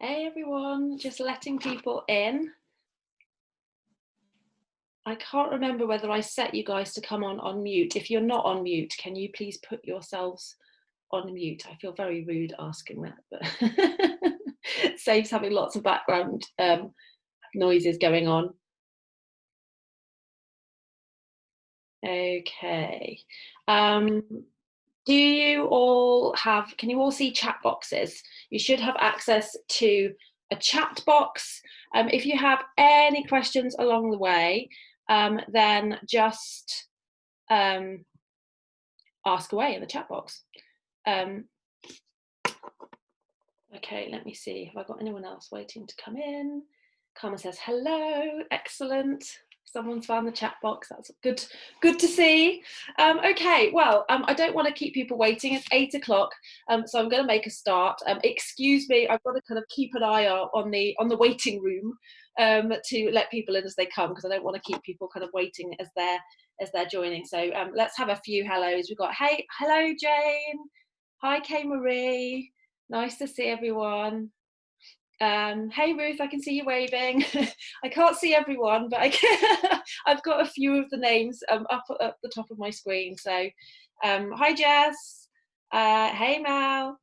Hey everyone, just letting people in. I can't remember whether I set you guys to come on mute. If you're not on mute, can you please put yourselves on mute? I feel very rude asking that, but saves having lots of background noises going on. Okay. Do you all have, can you all see chat boxes? You should have access to a chat box. If you have any questions along the way, then just ask away in the chat box. Okay, let me see. Have I got anyone else waiting to come in? Carmen says, hello, excellent. Someone's found the chat box. That's good to see. Okay, well, I don't want to keep people waiting. It's 8 o'clock, so I'm going to make a start. Excuse me, I've got to kind of keep an eye out on the waiting room to let people in as they come, because I don't want to keep people kind of waiting as they're joining. So let's have a few hellos. We've got hello Jane, hi Kay Marie, nice to see everyone. Hey Ruth, I can see you waving. I can't see everyone, but I've got a few of the names up at the top of my screen. So hi Jess, hey Mal.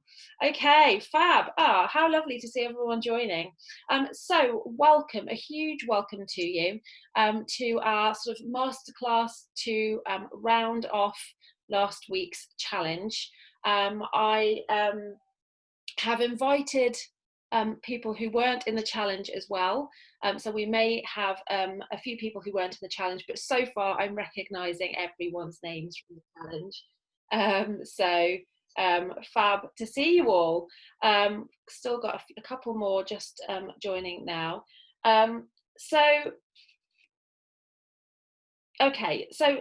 Okay, fab. How lovely to see everyone joining. So welcome, a huge welcome to you to our sort of masterclass to round off last week's challenge. I have invited people who weren't in the challenge as well. So we may have a few people who weren't in the challenge, but so far I'm recognising everyone's names from the challenge. Fab to see you all. Still got a couple more just joining now. Okay, so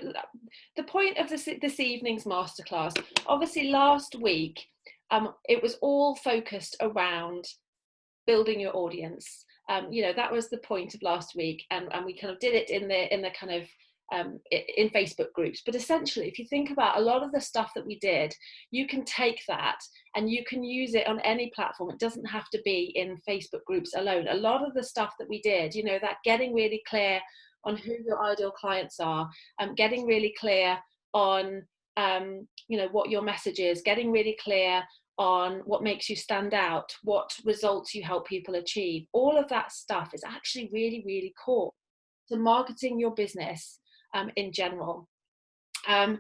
the point of this evening's masterclass, obviously last week, it was all focused around building your audience. That was the point of last week, and we kind of did it in the kind of in Facebook groups. But essentially, if you think about a lot of the stuff that we did, you can take that and you can use it on any platform. It doesn't have to be in Facebook groups alone. A lot of the stuff that we did, that getting really clear on who your ideal clients are, getting really clear on what your message is, getting really clear on what makes you stand out, what results you help people achieve. All of that stuff is actually really, really core to marketing your business in general. And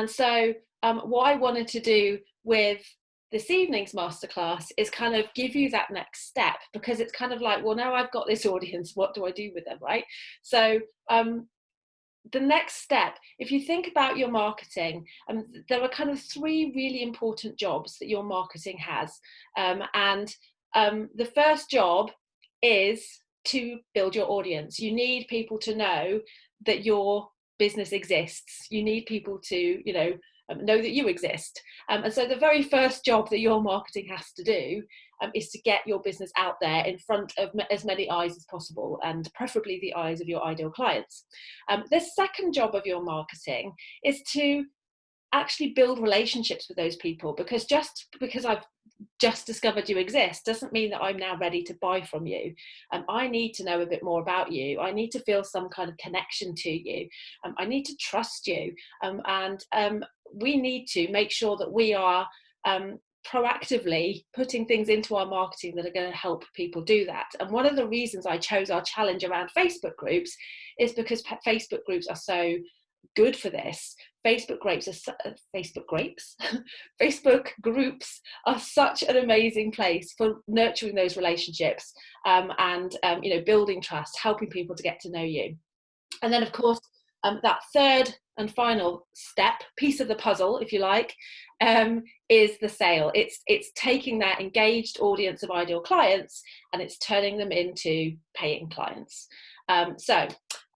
so what I wanted to do with this evening's masterclass is kind of give you that next step, because it's kind of like, well, now I've got this audience, what do I do with them, right? So the next step, if you think about your marketing, there are kind of three really important jobs that your marketing has. The first job is to build your audience. You need people to know that your business exists. You need people to, know that you exist. And so the very first job that your marketing has to do is to get your business out there in front of as many eyes as possible, and preferably the eyes of your ideal clients. The second job of your marketing is to actually build relationships with those people, because just because I've just discovered you exist doesn't mean that I'm now ready to buy from you. I need to know a bit more about you. I need to feel some kind of connection to you. I need to trust you. We need to make sure that we are proactively putting things into our marketing that are going to help people do that. And one of the reasons I chose our challenge around Facebook groups is because Facebook groups are so good for this. Facebook groups are such an amazing place for nurturing those relationships and building trust, helping people to get to know you. And then of course that third and final piece of the puzzle, if you like, is the sale. It's taking that engaged audience of ideal clients and it's turning them into paying clients.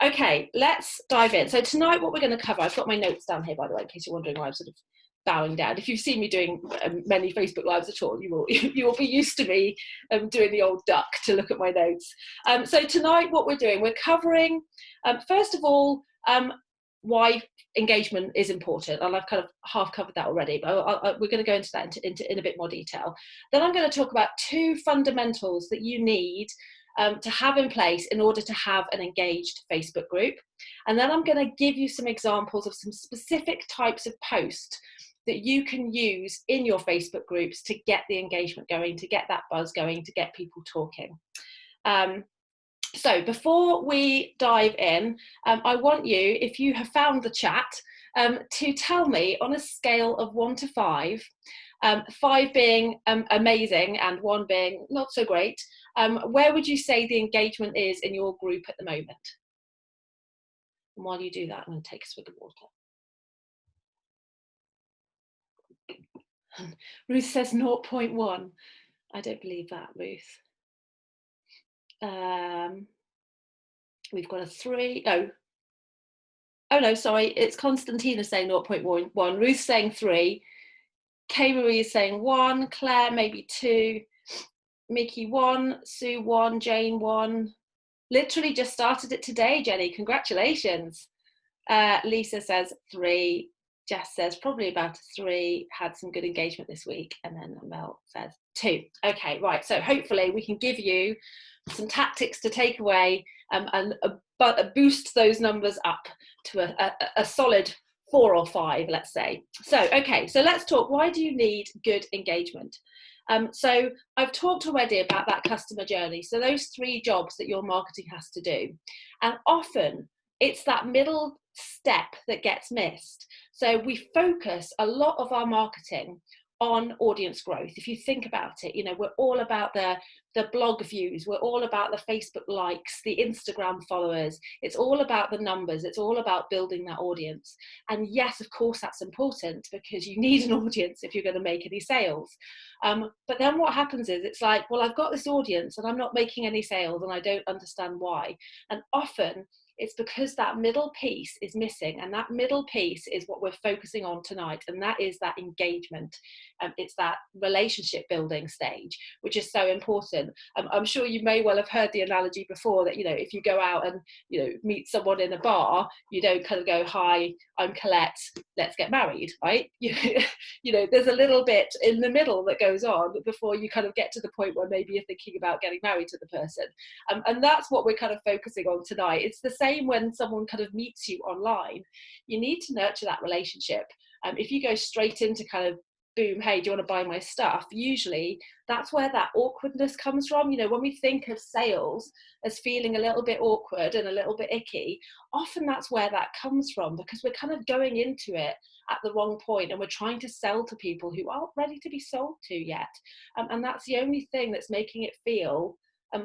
Okay, let's dive in. So tonight what we're going to cover, I've got my notes down here, by the way, in case you're wondering why I'm sort of bowing down. If you've seen me doing many Facebook Lives at all, you will be used to me doing the old duck to look at my notes. So tonight what we're doing, we're covering, first of all, why engagement is important, and I've kind of half covered that already, but we're going to go into that in a bit more detail. Then I'm going to talk about 2 fundamentals that you need to have in place in order to have an engaged Facebook group. And then I'm going to give you some examples of some specific types of posts that you can use in your Facebook groups to get the engagement going, to get that buzz going, to get people talking. So before we dive in, I want you, if you have found the chat, to tell me on a scale of 1 to 5, 5 being amazing and 1 being not so great, where would you say the engagement is in your group at the moment? And while you do that, I'm going to take a swig of water. Ruth says 0.1. I don't believe that, Ruth. We've got a 3. Oh no, sorry, it's Constantina saying 0.1. Ruth's saying 3. Kay Marie is saying 1. Claire maybe 2. Mickey 1. Sue 1. Jane 1. Literally just started it today, Jenny. Congratulations. Lisa says 3. Jess says probably about a 3, had some good engagement this week. And then Mel says 2. Okay, right. So hopefully we can give you some tactics to take away and boost those numbers up to a solid 4 or 5, let's say. So, okay, so let's talk. Why do you need good engagement? So I've talked already about that customer journey. So those 3 jobs that your marketing has to do. And often it's that middle step that gets missed. So we focus a lot of our marketing on audience growth. If you think about it, you know, we're all about the blog views, we're all about the Facebook likes, the Instagram followers. It's all about the numbers. It's all about building that audience. And yes, of course, that's important because you need an audience if you're going to make any sales. But then what happens is it's like, well, I've got this audience and I'm not making any sales and I don't understand why. And often it's because that middle piece is missing, and that middle piece is what we're focusing on tonight, and that is that engagement. It's that relationship building stage, which is so important. I'm sure you may well have heard the analogy before that, you know, if you go out and, you know, meet someone in a bar, you don't kind of go, hi, I'm Colette, let's get married, right? You know, there's a little bit in the middle that goes on before you kind of get to the point where maybe you're thinking about getting married to the person. And that's what we're kind of focusing on tonight. It's the same when someone kind of meets you online. You need to nurture that relationship. If you go straight into kind of, boom, hey, do you want to buy my stuff? Usually that's where that awkwardness comes from. You know, when we think of sales as feeling a little bit awkward and a little bit icky, often that's where that comes from, because we're kind of going into it at the wrong point and we're trying to sell to people who aren't ready to be sold to yet. And that's the only thing that's making it feel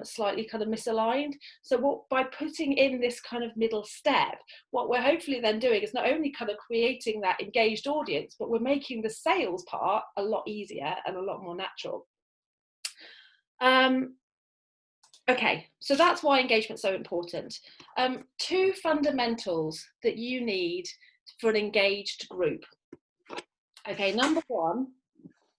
slightly kind of misaligned. So by putting in this kind of middle step, what we're hopefully then doing is not only kind of creating that engaged audience, but we're making the sales part a lot easier and a lot more natural. Okay, so that's why engagement's so important. 2 fundamentals that you need for an engaged group. Okay, number 1.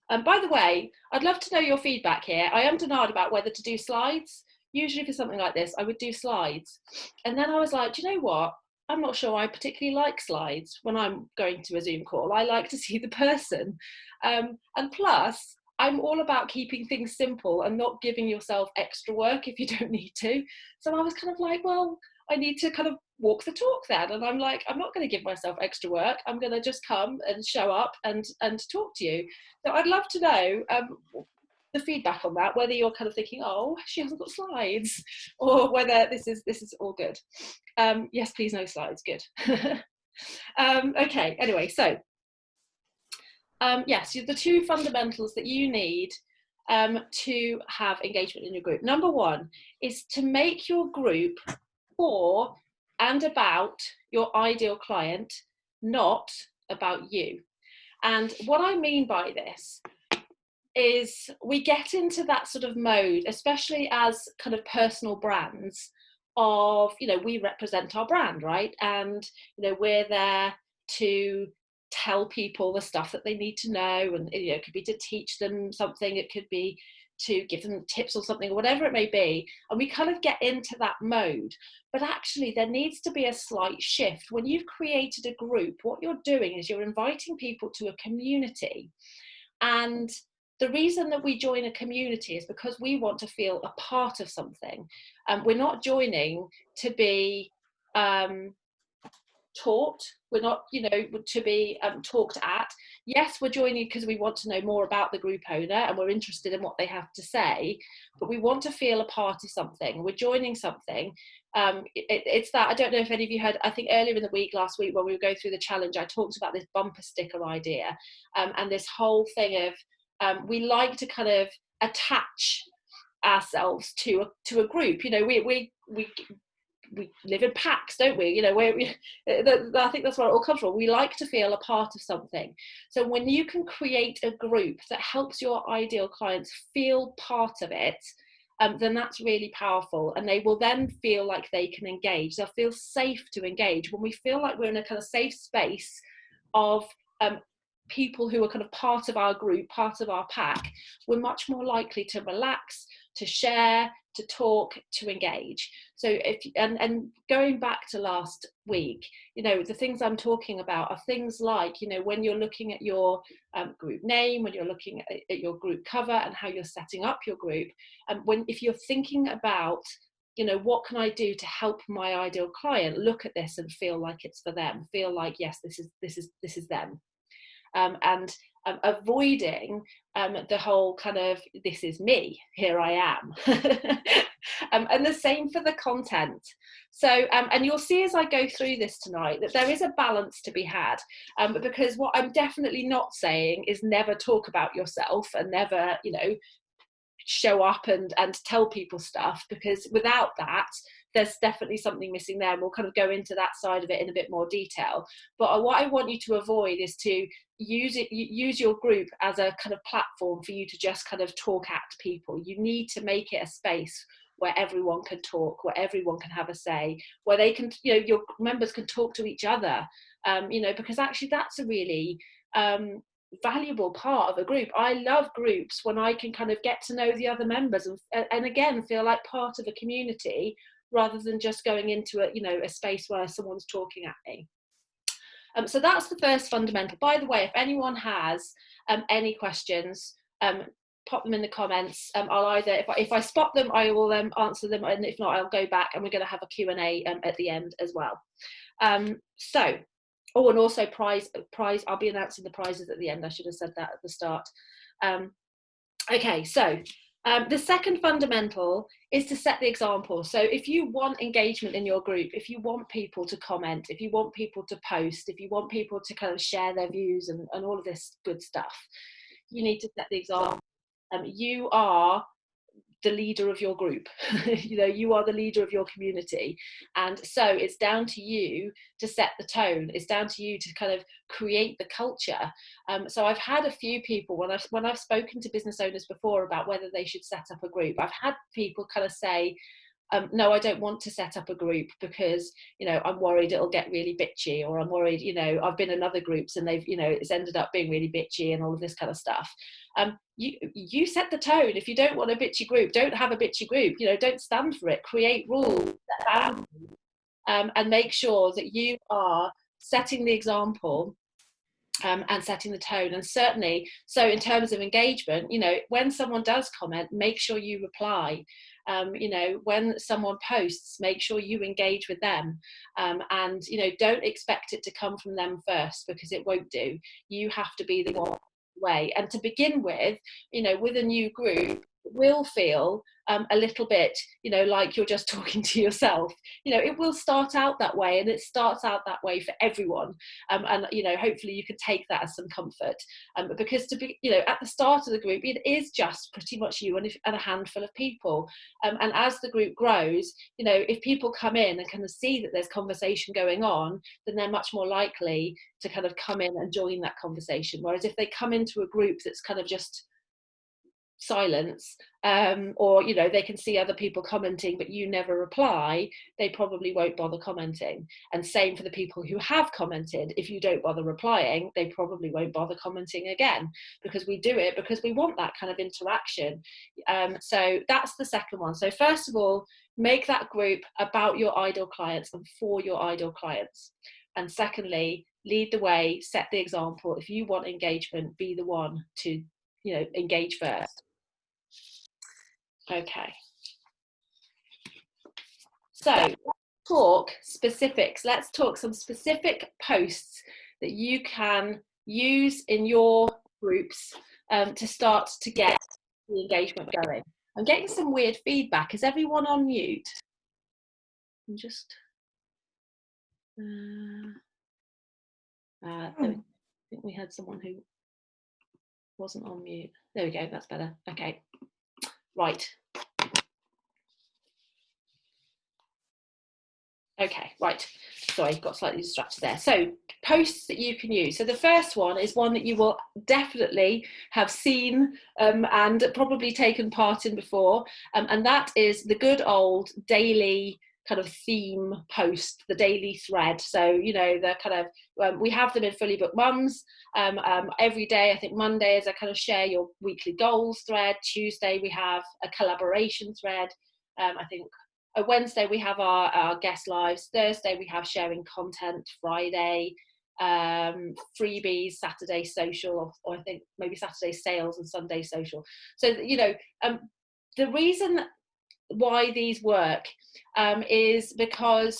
And by the way, I'd love to know your feedback here. I am denied about whether to do slides. Usually for something like this, I would do slides. And then I was like, do you know what? I'm not sure I particularly like slides when I'm going to a Zoom call. I like to see the person. And plus, I'm all about keeping things simple and not giving yourself extra work if you don't need to. So I was kind of like, well, I need to kind of walk the talk then. And I'm like, I'm not going to give myself extra work. I'm going to just come and show up and talk to you. So I'd love to know the feedback on that, whether you're kind of thinking, oh, she hasn't got slides, or whether this is all good. Yes, please, no slides. Good. Okay, anyway, so yes, the 2 fundamentals that you need to have engagement in your group. Number 1 is to make your group for and about your ideal client, not about you. And what I mean by this is we get into that sort of mode, especially as kind of personal brands, of, you know, we represent our brand, right? And, you know, we're there to tell people the stuff that they need to know, and, you know, it could be to teach them something, it could be to give them tips or something, or whatever it may be, and we kind of get into that mode. But actually there needs to be a slight shift. When you've created a group, what you're doing is you're inviting people to a community. And the reason that we join a community is because we want to feel a part of something. We're not joining to be taught. We're not, to be talked at. Yes, we're joining because we want to know more about the group owner and we're interested in what they have to say, but we want to feel a part of something. We're joining something. It's that, I don't know if any of you heard, I think earlier in the week, last week, when we were going through the challenge, I talked about this bumper sticker idea, and this whole thing of we like to kind of attach ourselves to a group. We live in packs, don't we? I think that's where it all comes from. We like to feel a part of something. So when you can create a group that helps your ideal clients feel part of it, then that's really powerful, and they will then feel like they can engage. They'll feel safe to engage. When we feel like we're in a kind of safe space of people who are kind of part of our group, part of our pack, we're much more likely to relax, to share, to talk, to engage. So and going back to last week, the things I'm talking about are things like, when you're looking at your group name, when you're looking at your group cover and how you're setting up your group, if you're thinking about, what can I do to help my ideal client look at this and feel like it's for them, feel like, yes, this is them. And avoiding the whole kind of, this is me, here I am. And the same for the content. So, and you'll see as I go through this tonight that there is a balance to be had, because what I'm definitely not saying is never talk about yourself and never, show up and tell people stuff, because without that there's definitely something missing there, and we'll kind of go into that side of it in a bit more detail. But what I want you to avoid is to use your group as a kind of platform for you to just kind of talk at people. You need to make it a space where everyone can talk, where everyone can have a say, where they can, your members can talk to each other, because actually that's a really valuable part of a group. I love groups when I can kind of get to know the other members and again feel like part of a community, rather than just going into a space where someone's talking at me. So that's the first fundamental. By the way, if anyone has any questions, pop them in the comments. I'll either, if I spot them, I will answer them, and if not, I'll go back and we're going to have a Q&A at the end as well. And also prize, I'll be announcing the prizes at the end. I should have said that at the start. Okay, so the second fundamental is to set the example. So if you want engagement in your group, if you want people to comment, if you want people to post, if you want people to kind of share their views and all of this good stuff, you need to set the example. You are the leader of your group. You are the leader of your community, and so it's down to you to set the tone. It's down to you to kind of create the culture. So I've had a few people, when I've spoken to business owners before about whether they should set up a group, I've had people kind of say, no, I don't want to set up a group because, I'm worried it'll get really bitchy, or I'm worried, I've been in other groups and they've, it's ended up being really bitchy and all of this kind of stuff. You set the tone. If you don't want a bitchy group, don't have a bitchy group. Don't stand for it. Create rules, set boundaries, and make sure that you are setting the example and setting the tone. And certainly, so in terms of engagement, when someone does comment, make sure you reply. When someone posts, make sure you engage with them, and don't expect it to come from them first, because it won't do. You have to be the one way. And to begin with, with a new group, it will feel a little bit like you're just talking to yourself. It will start out that way, and it starts out that way for everyone, and hopefully you can take that as some comfort, because to be at the start of the group, it is just pretty much you and a handful of people, and as the group grows, if people come in and kind of see that there's conversation going on, then they're much more likely to kind of come in and join that conversation. Whereas if they come into a group that's kind of just silence, or they can see other people commenting but you never reply, they probably won't bother commenting. And same for the people who have commented. If you don't bother replying, they probably won't bother commenting again, because we do it because we want that kind of interaction. So that's the second one. So first of all, make that group about your ideal clients and for your ideal clients. And secondly, lead the way, set the example. If you want engagement, be the one to engage first. Okay, so talk specifics. Let's talk some specific posts that you can use in your groups to start to get the engagement going. I'm getting some weird feedback. Is everyone on mute? I'm just I think we had someone who wasn't on mute. There we go, that's better. Okay, right. Okay, right. Sorry, got slightly distracted there. So posts that you can use. So the first one is one that you will definitely have seen and probably taken part in before. And that is the good old daily kind of theme post, the daily thread. So, the kind of, we have them in Fully Booked Mums. Every day, I think Monday is a kind of share your weekly goals thread. Tuesday, we have a collaboration thread. I think Wednesday we have our guest lives. Thursday we have sharing content. Friday freebies. Saturday social, or I think maybe Saturday sales and Sunday social. So the reason why these work is because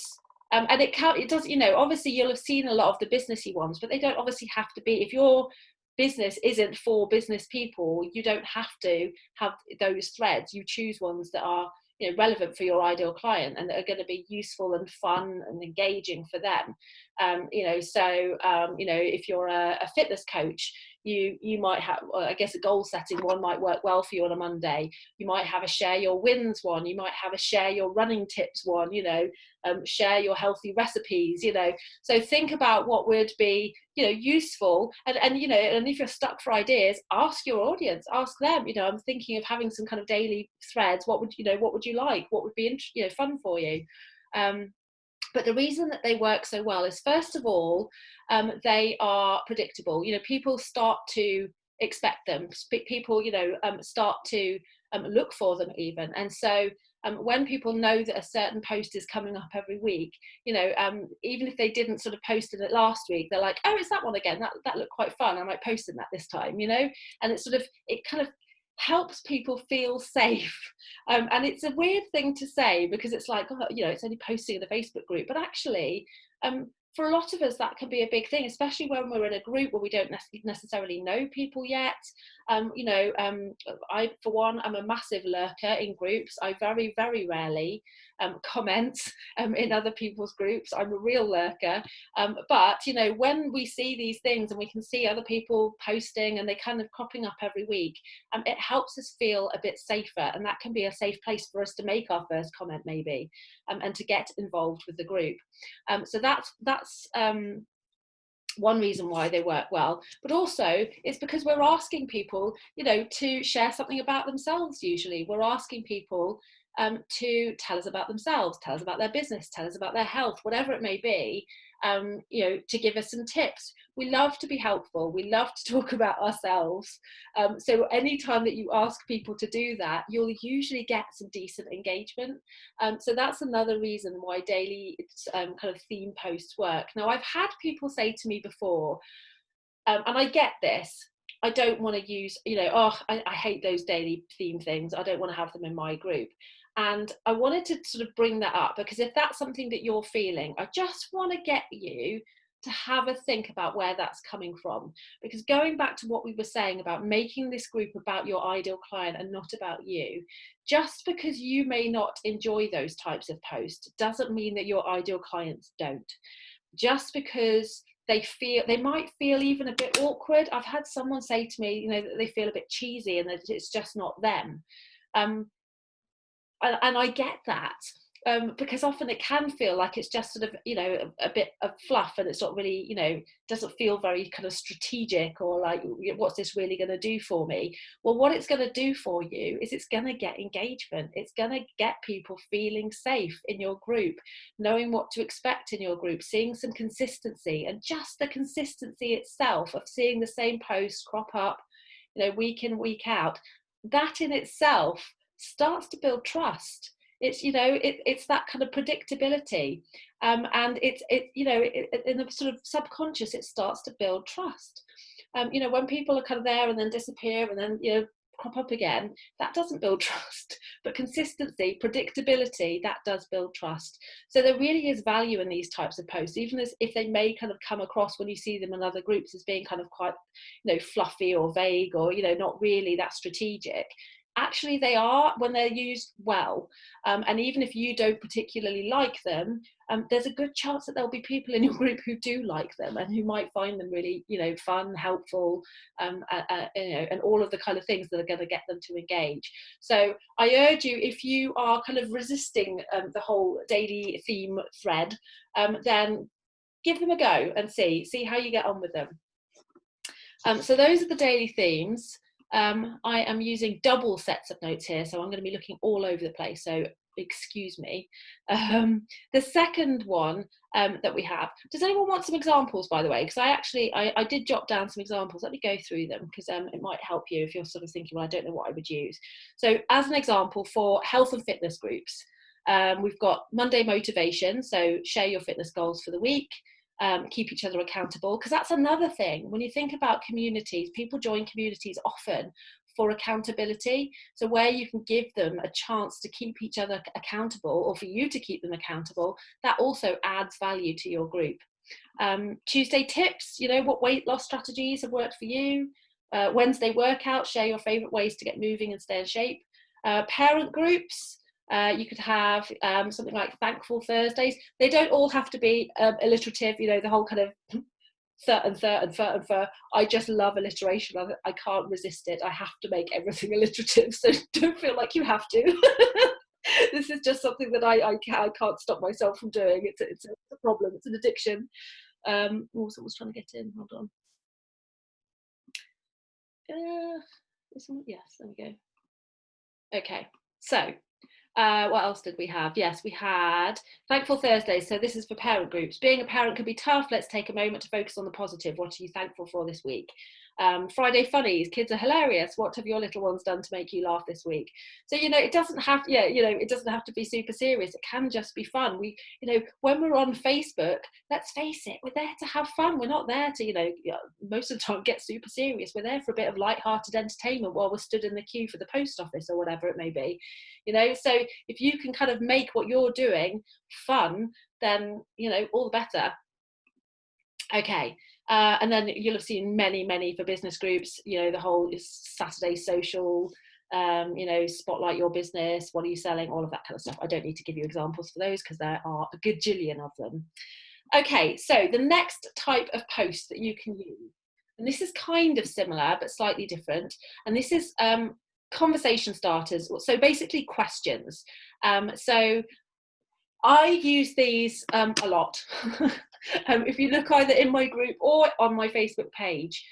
and it does, obviously you'll have seen a lot of the businessy ones, but they don't obviously have to be. If your business isn't for business people, you don't have to have those threads. You choose ones that are relevant for your ideal client and that are going to be useful and fun and engaging for them. If you're a fitness coach, you might have, I guess, a goal setting one might work well for you on a Monday. You might have a share your wins one. You might have a share your running tips one. Share your healthy recipes. So think about what would be useful, and if you're stuck for ideas, ask your audience, ask them. I'm thinking of having some kind of daily threads. What would you like? What would be fun for you? But the reason that they work so well is, first of all, they are predictable. People start to expect them. People, start to look for them even. And so when people know that a certain post is coming up every week, even if they didn't sort of post in it last week, they're like, oh, it's that one again. That looked quite fun. I might post in that this time, And it kind of helps people feel safe. And it's a weird thing to say, because it's like, oh, it's only posting in the Facebook group. But actually, for a lot of us, that can be a big thing, especially when we're in a group where we don't necessarily know people yet. I, for one, I'm a massive lurker in groups. I very, very rarely comment in other people's groups. I'm a real lurker. But when we see these things and we can see other people posting and they kind of cropping up every week, it helps us feel a bit safer, and that can be a safe place for us to make our first comment maybe, and to get involved with the group. So that's one reason why they work well. But also it's because we're asking people to share something about themselves. Usually we're asking people to tell us about themselves, tell us about their business, tell us about their health, whatever it may be, to give us some tips. We love to be helpful. We love to talk about ourselves. So anytime that you ask people to do that, you'll usually get some decent engagement. So that's another reason why daily kind of theme posts work. Now, I've had people say to me before, and I get this, I don't want to use, I hate those daily theme things. I don't want to have them in my group. And I wanted to sort of bring that up, because if that's something that you're feeling, I just want to get you to have a think about where that's coming from. Because going back to what we were saying about making this group about your ideal client and not about you, just because you may not enjoy those types of posts doesn't mean that your ideal clients don't. Just because they might feel even a bit awkward. I've had someone say to me, that they feel a bit cheesy and that it's just not them. And I get that. because often it can feel like it's just sort of, you know, a bit of fluff, and it's not really, you know, doesn't feel very kind of strategic, or like, what's this really going to do for me? Well, what it's going to do for you is it's going to get engagement. It's going to get people feeling safe in your group, knowing what to expect in your group, seeing some consistency, and just the consistency itself of seeing the same posts crop up, you know, week in, week out. That in itself starts to build trust. It's, you know, it's that kind of predictability, and it's you know, in the sort of subconscious, it starts to build trust. You know, when people are kind of there and then disappear and then, you know, crop up again, that doesn't build trust. But consistency, predictability, that does build trust. So there really is value in these types of posts, even as if they may kind of come across when you see them in other groups as being kind of quite, you know, fluffy or vague, or, you know, not really that strategic. Actually they are, when they're used well, and even if you don't particularly like them, there's a good chance that there'll be people in your group who do like them and who might find them really, you know, fun, helpful, you know, and all of the kind of things that are going to get them to engage. So I urge you, if you are kind of resisting the whole daily theme thread, then give them a go and see how you get on with them. So those are the daily themes. I am using double sets of notes here, so I'm going to be looking all over the place, so excuse me. The second one that we have, does anyone want some examples, by the way? Because I did jot down some examples. Let me go through them, because it might help you if you're sort of thinking, well, I don't know what I would use. So as an example, for health and fitness groups, we've got Monday motivation, so share your fitness goals for the week. Keep each other accountable, because that's another thing. When you think about communities, people join communities often for accountability, so where you can give them a chance to keep each other accountable, or for you to keep them accountable, that also adds value to your group. Tuesday tips, you know, what weight loss strategies have worked for you. Wednesday workout, share your favorite ways to get moving and stay in shape. Parent groups, you could have something like Thankful Thursdays. They don't all have to be alliterative, you know, the whole kind of and I just love alliteration. I can't resist it. I have to make everything alliterative, so don't feel like you have to. This is just something that I can't stop myself from doing. It's a problem. It's an addiction. Oh, someone's trying to get in. Hold on. Yes, there we go. Okay, so what else did we have? Yes, we had Thankful Thursdays. So this is for parent groups. Being a parent can be tough. Let's take a moment to focus on the positive. What are you thankful for this week? Friday funnies. Kids are hilarious. What have your little ones done to make you laugh this week? So, you know, it doesn't have, you know, it doesn't have to be super serious. It can just be fun. We, you know, when we're on Facebook, let's face it, we're there to have fun. We're not there to, you know, most of the time get super serious. We're there for a bit of light-hearted entertainment while we're stood in the queue for the post office or whatever it may be. You know, so if you can kind of make what you're doing fun, then, you know, all the better. Okay. And then you'll have seen many for business groups, you know, the whole Saturday social, you know, spotlight your business, what are you selling, all of that kind of stuff. I don't need to give you examples for those because there are a gajillion of them. Okay, so the next type of post that you can use, and this is kind of similar but slightly different, and this is conversation starters, so basically questions. So I use these a lot. If you look either in my group or on my Facebook page,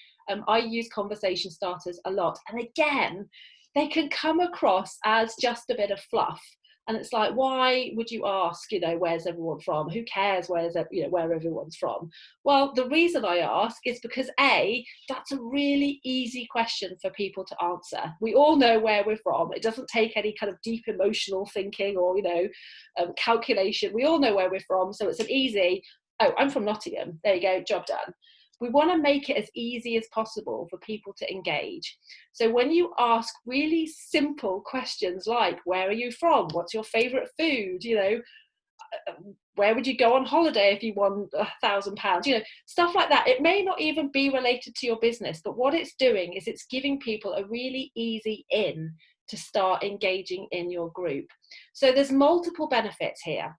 I use conversation starters a lot. And again, they can come across as just a bit of fluff. And it's like, why would you ask, you know, where's everyone from? Who cares you know, where everyone's from? Well, the reason I ask is because A, that's a really easy question for people to answer. We all know where we're from. It doesn't take any kind of deep emotional thinking or, you know, calculation. We all know where we're from. So it's an easy, oh, I'm from Nottingham. There you go, job done. We want to make it as easy as possible for people to engage. So when you ask really simple questions like, where are you from? What's your favorite food? You know, where would you go on holiday if you won £1,000? You know, stuff like that. It may not even be related to your business, but what it's doing is it's giving people a really easy in to start engaging in your group. So there's multiple benefits here.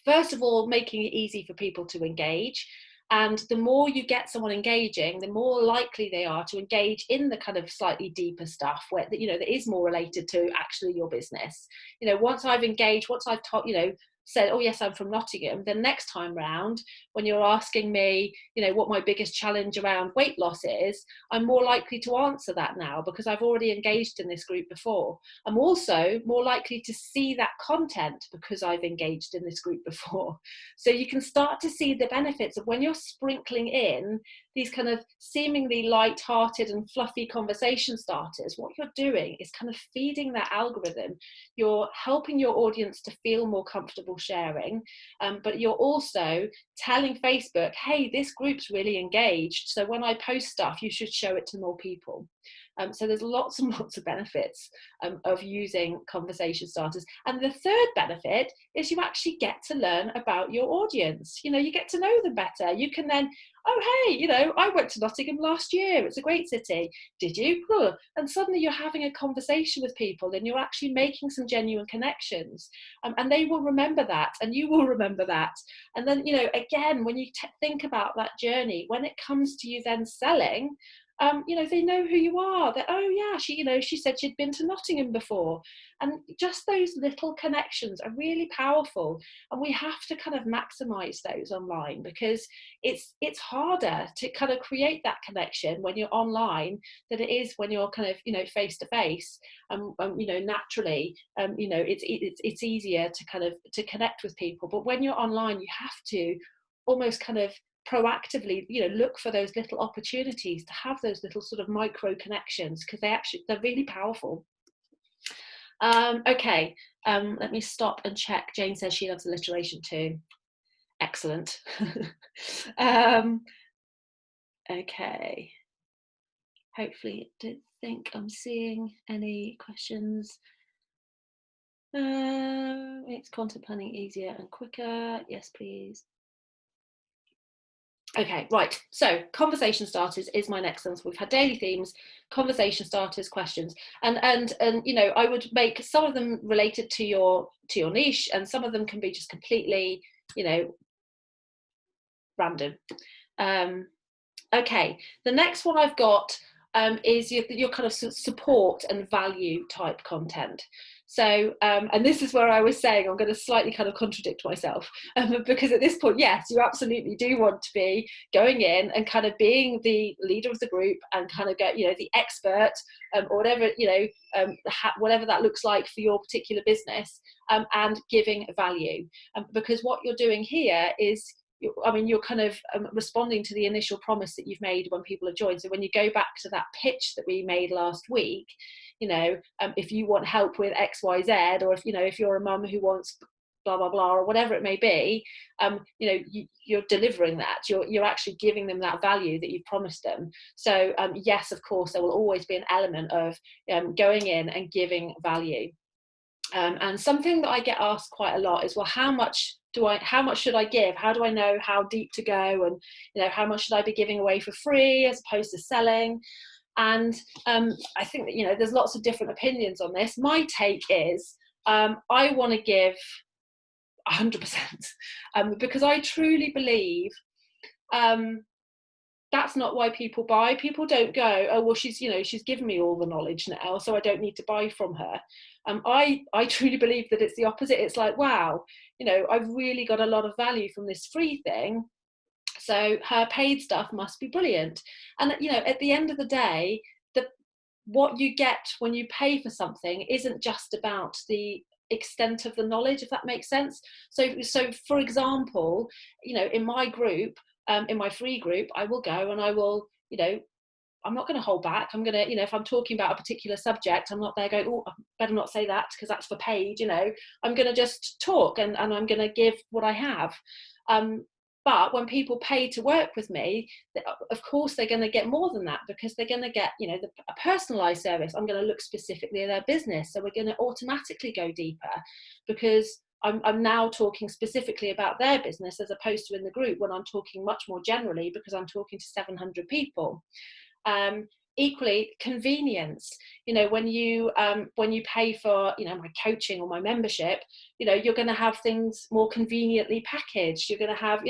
First of all, making it easy for people to engage. And the more you get someone engaging, the more likely they are to engage in the kind of slightly deeper stuff where, you know, that is more related to actually your business. You know, once I've engaged, once I've taught, you know, said, oh yes, I'm from Nottingham, then next time round, when you're asking me, you know, what my biggest challenge around weight loss is, I'm more likely to answer that now because I've already engaged in this group before. I'm also more likely to see that content because I've engaged in this group before. So you can start to see the benefits of when you're sprinkling in these kind of seemingly light-hearted and fluffy conversation starters. What you're doing is kind of feeding that algorithm. You're helping your audience to feel more comfortable sharing, but you're also telling Facebook, hey, this group's really engaged, so when I post stuff, you should show it to more people. So there's lots and lots of benefits of using conversation starters. And the third benefit is you actually get to learn about your audience. You know, you get to know them better. You can then, oh, hey, you know, I went to Nottingham last year. It's a great city. Did you? Huh. And suddenly you're having a conversation with people and you're actually making some genuine connections. And they will remember that and you will remember that. And then, you know, again, when you think about that journey, when it comes to you then selling, you know, they know who you are. That, oh yeah, she, you know, she said she'd been to Nottingham before. And just those little connections are really powerful. And we have to kind of maximize those online because it's harder to kind of create that connection when you're online than it is when you're kind of, you know, face to face. You know, naturally, you know, it's easier to kind of to connect with people. But when you're online, you have to almost kind of proactively, you know, look for those little opportunities to have those little sort of micro connections because they're really powerful. Okay, let me stop and check. Jane says she loves alliteration too. Excellent. Okay, hopefully I don't think I'm seeing any questions. Makes content planning easier and quicker. Yes, please. Okay, right. So conversation starters is my next one. So we've had daily themes, conversation starters, questions, and you know, I would make some of them related to your niche, and some of them can be just completely, you know, random. Okay, the next one I've got is your kind of support and value type content. So, and this is where I was saying I'm going to slightly kind of contradict myself because at this point, yes, you absolutely do want to be going in and kind of being the leader of the group and kind of get, you know, the expert or whatever, you know, whatever that looks like for your particular business, and giving value. Because what you're doing here is, I mean, you're kind of responding to the initial promise that you've made when people have joined. So when you go back to that pitch that we made last week, you know, if you want help with X, Y, Z, or if, you know, if you're a mum who wants blah, blah, blah, or whatever it may be, you know, you're delivering that. You're actually giving them that value that you've promised them. So yes, of course, there will always be an element of going in and giving value. And something that I get asked quite a lot is, well, how much should I give? How do I know how deep to go? And, you know, how much should I be giving away for free as opposed to selling? And I think that, you know, there's lots of different opinions on this. My take is I want to give 100% because I truly believe that's not why people buy. People don't go, oh, well, she's, you know, she's given me all the knowledge now, so I don't need to buy from her. I truly believe that it's the opposite. It's like, wow, you know, I've really got a lot of value from this free thing, so her paid stuff must be brilliant. And, you know, at the end of the day, what you get when you pay for something isn't just about the extent of the knowledge, if that makes sense. So for example, you know, in my group, in my free group, I will go and I will, you know, I'm not going to hold back. I'm going to, you know, if I'm talking about a particular subject, I'm not there going, oh, I better not say that because that's for paid, you know. I'm going to just talk and I'm going to give what I have. But when people pay to work with me, of course, they're going to get more than that because they're going to get, you know, a personalized service. I'm going to look specifically at their business. So we're going to automatically go deeper because I'm now talking specifically about their business as opposed to in the group when I'm talking much more generally because I'm talking to 700 people. equally, convenience. When you pay for, my coaching or my membership, you're going to have things more conveniently packaged. You're going to have,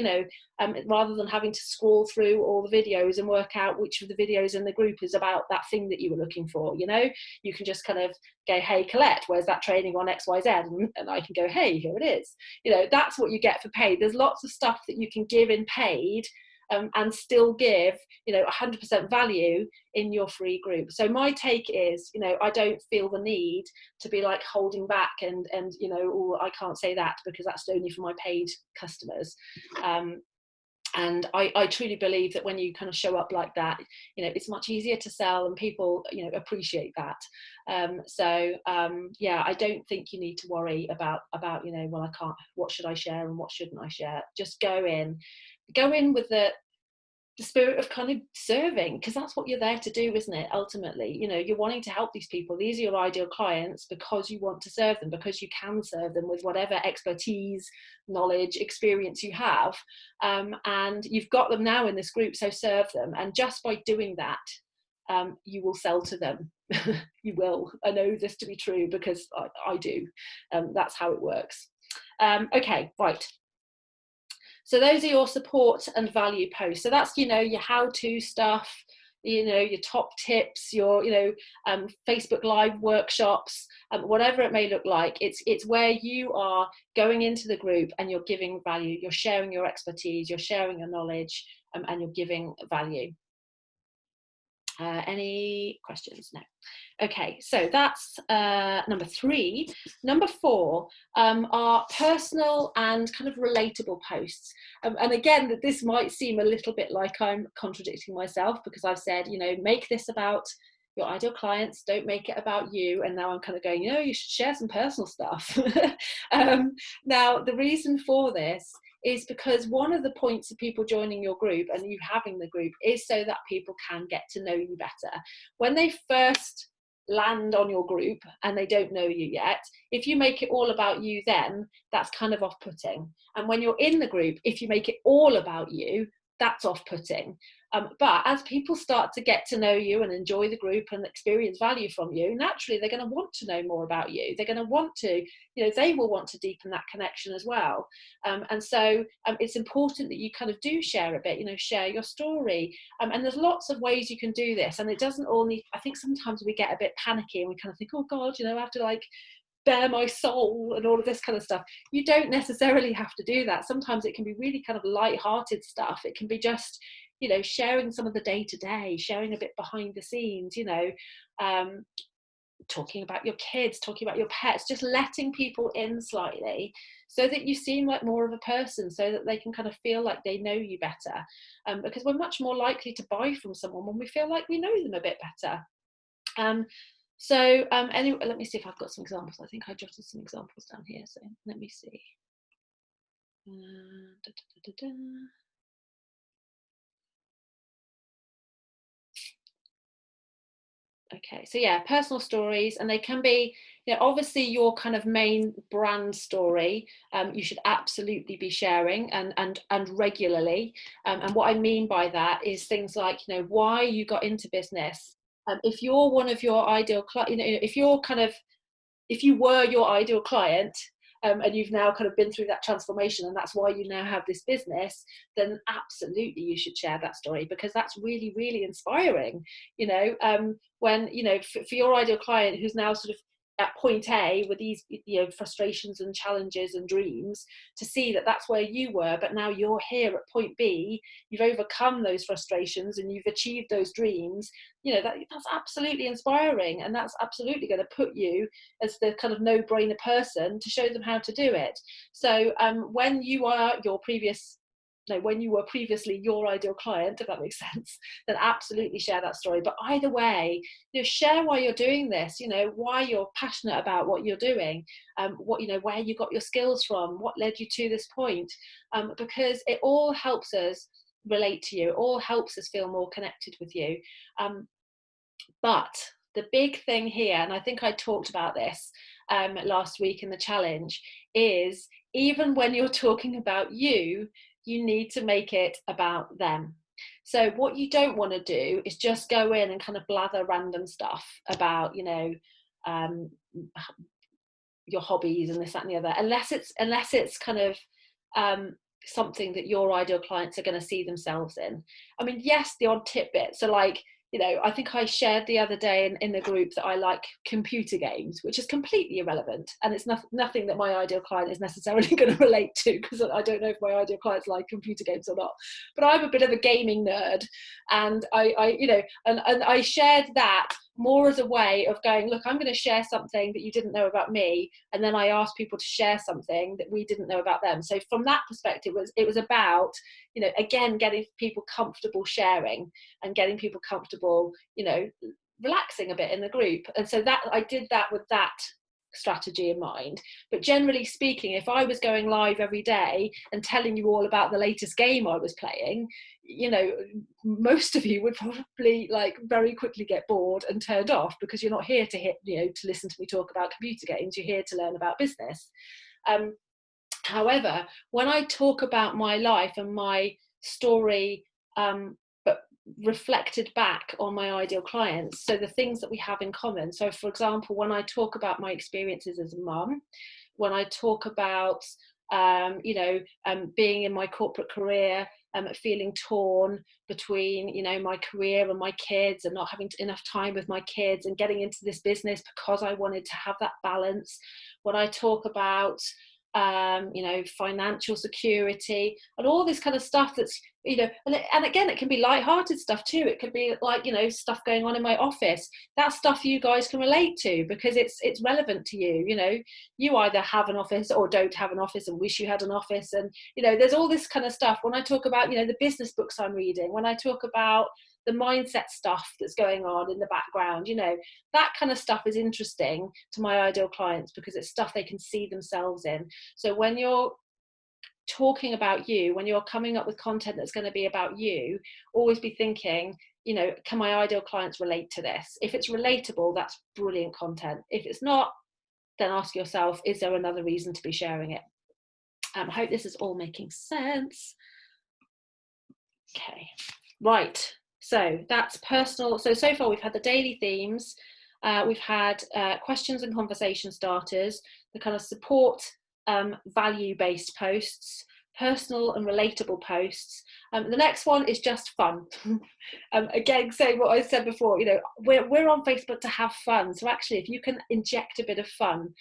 rather than having to scroll through all the videos and work out which of the videos in the group is about that thing that you were looking for. You can just kind of go, hey Colette, where's that training on XYZ, and I can go, hey, here it is. That's what you get for paid. There's lots of stuff that you can give in paid, and still give 100% value in your free group. So my take is, I don't feel the need to be like holding back and oh, I can't say that because that's only for my paid customers. And I truly believe that when you kind of show up like that, it's much easier to sell, and people, appreciate that. Yeah, I don't think you need to worry about, well, I can't, what should I share and what shouldn't I share? Just go in with the spirit of kind of serving, because that's what you're there to do, isn't it? Ultimately, you're wanting to help these people. These are your ideal clients because you want to serve them, because you can serve them with whatever expertise, knowledge, experience you have, and you've got them now in this group, so serve them. And just by doing that, you will sell to them. You will. I know this to be true because I do. That's how it works. Okay, right. So those are your support and value posts. So that's, your how-to stuff, your top tips, your, Facebook Live workshops, whatever it may look like. It's where you are going into the group and you're giving value. You're sharing your expertise, you're sharing your knowledge, and you're giving value. Any questions? No. Okay, so that's number 3. Number 4 are personal and kind of relatable posts. And again, this might seem a little bit like I'm contradicting myself, because I've said, make this about your ideal clients, don't make it about you. And now I'm kind of going, you should share some personal stuff. Now, the reason for this is because one of the points of people joining your group and you having the group is so that people can get to know you better. When they first land on your group and they don't know you yet, if you make it all about you, then that's kind of off-putting. And when you're in the group, if you make it all about you, that's off-putting. But as people start to get to know you and enjoy the group and experience value from you, naturally they're going to want to know more about you. They're going to want to, they will want to deepen that connection as well. And so it's important that you kind of do share a bit, share your story. And there's lots of ways you can do this. And it doesn't all need, I think sometimes we get a bit panicky and we kind of think, oh God, I have to like bare my soul and all of this kind of stuff. You don't necessarily have to do that. Sometimes it can be really kind of light-hearted stuff. It can be just, sharing some of the day-to-day, sharing a bit behind the scenes, talking about your kids, talking about your pets, just letting people in slightly so that you seem like more of a person, so that they can kind of feel like they know you better. Because we're much more likely to buy from someone when we feel like we know them a bit better. Anyway, let me see if I've got some examples. I think I jotted some examples down here, so let me see. Okay, so yeah, personal stories, and they can be, obviously your kind of main brand story, you should absolutely be sharing and regularly. And what I mean by that is things like, why you got into business. If you're one of your ideal clients, if you were your ideal client, and you've now kind of been through that transformation and that's why you now have this business, then absolutely you should share that story, because that's really, really inspiring. When, for your ideal client who's now sort of at point A with these, frustrations and challenges and dreams, to see that that's where you were, but now you're here at point B, you've overcome those frustrations and you've achieved those dreams, that's absolutely inspiring, and that's absolutely going to put you as the kind of no-brainer person to show them how to do it. So when you were previously your ideal client, if that makes sense, then absolutely share that story. But either way, share why you're doing this, why you're passionate about what you're doing, where you got your skills from, what led you to this point, because it all helps us relate to you, it all helps us feel more connected with you. But the big thing here, and I think I talked about this last week in the challenge, is even when you're talking about you, you need to make it about them. So what you don't want to do is just go in and kind of blather random stuff about, you know, um, your hobbies and this, that, and the other, unless it's kind of something that your ideal clients are going to see themselves in. I mean, yes, the odd tidbit. So like, you know, I think I shared the other day in the group that I like computer games, which is completely irrelevant. And it's nothing that my ideal client is necessarily going to relate to, because I don't know if my ideal clients like computer games or not. But I'm a bit of a gaming nerd. And I you know, and I shared that more as a way of going, look, I'm going to share something that you didn't know about me. And then I asked people to share something that we didn't know about them. So from that perspective, it was about, you know, again, getting people comfortable sharing and getting people comfortable, you know, relaxing a bit in the group. And so that I did that with that strategy in mind. But generally speaking, if I was going live every day and telling you all about the latest game I was playing, you know, most of you would probably like very quickly get bored and turned off, because you're not here to you know, to listen to me talk about computer games. You're here to learn about business. However, when I talk about my life and my story, but reflected back on my ideal clients, so the things that we have in common. So for example, when I talk about my experiences as a mum, when I talk about you know, being in my corporate career, feeling torn between, you know, my career and my kids, and not having enough time with my kids, and getting into this business because I wanted to have that balance. When I talk about you know, financial security and all this kind of stuff that's, you know, and again, it can be light-hearted stuff too. It could be like, you know, stuff going on in my office. That's stuff you guys can relate to, because it's relevant to you. You know, you either have an office or don't have an office and wish you had an office. And, you know, there's all this kind of stuff. When I talk about, you know, the business books I'm reading, when I talk about the mindset stuff that's going on in the background, you know, that kind of stuff is interesting to my ideal clients, because it's stuff they can see themselves in. So when you're talking about you, when you're coming up with content that's going to be about you, always be thinking, you know, can my ideal clients relate to this? If it's relatable, that's brilliant content. If it's not, then ask yourself, is there another reason to be sharing it? I hope this is all making sense. Okay, right. So that's personal. So far we've had the daily themes. We've had questions and conversation starters, the kind of support value-based posts, personal and relatable posts. The next one is just fun. Again, saying what I said before, you know, we're on Facebook to have fun. So actually, if you can inject a bit of fun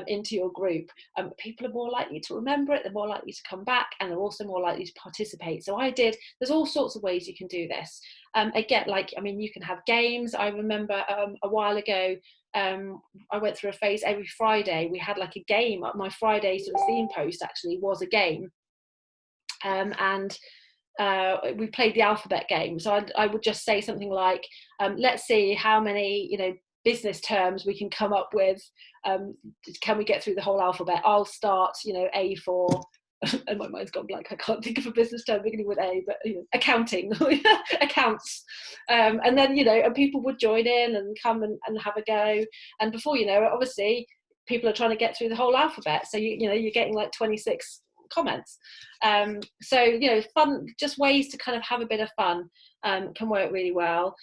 into your group, people are more likely to remember it, they're more likely to come back, and they're also more likely to participate. So there's all sorts of ways you can do this. Again, like, I mean, you can have games. I remember a while ago, I went through a phase every Friday. We had like a game. My Friday sort of theme post actually was a game. And we played the alphabet game. So I would just say something like, let's see how many, you know, business terms we can come up with. Can we get through the whole alphabet? I'll start, you know, A for, and my mind's gone blank, I can't think of a business term beginning with A, but, you know, accounting, accounts. And then, you know, and people would join in and come and have a go. And before you know it, obviously, people are trying to get through the whole alphabet. So, you know, you're getting like 26 comments. So, you know, fun, just ways to kind of have a bit of fun can work really well.